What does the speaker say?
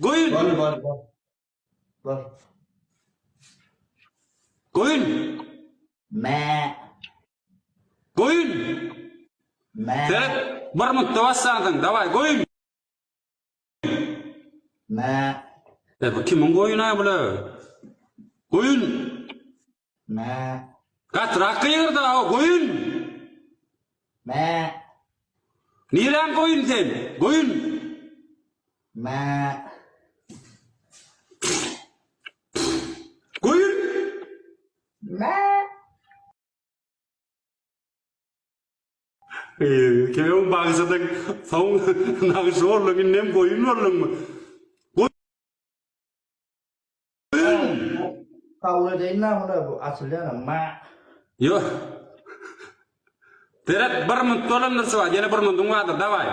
Goyun. Goyun. Goyun. Serap bermutawassan, davay goyun. Kim goyun ay bula? Goyun. Kat rakir da goyun. Nirang goyun sen, goyun. Goyun. Kaya yung bangsa tag thong nang sor lagi nem goyun lang. Kau udah enak udah aslinya nama. Yo. Terat bermentolan nersawa, jangan bermentung wadah, dawai.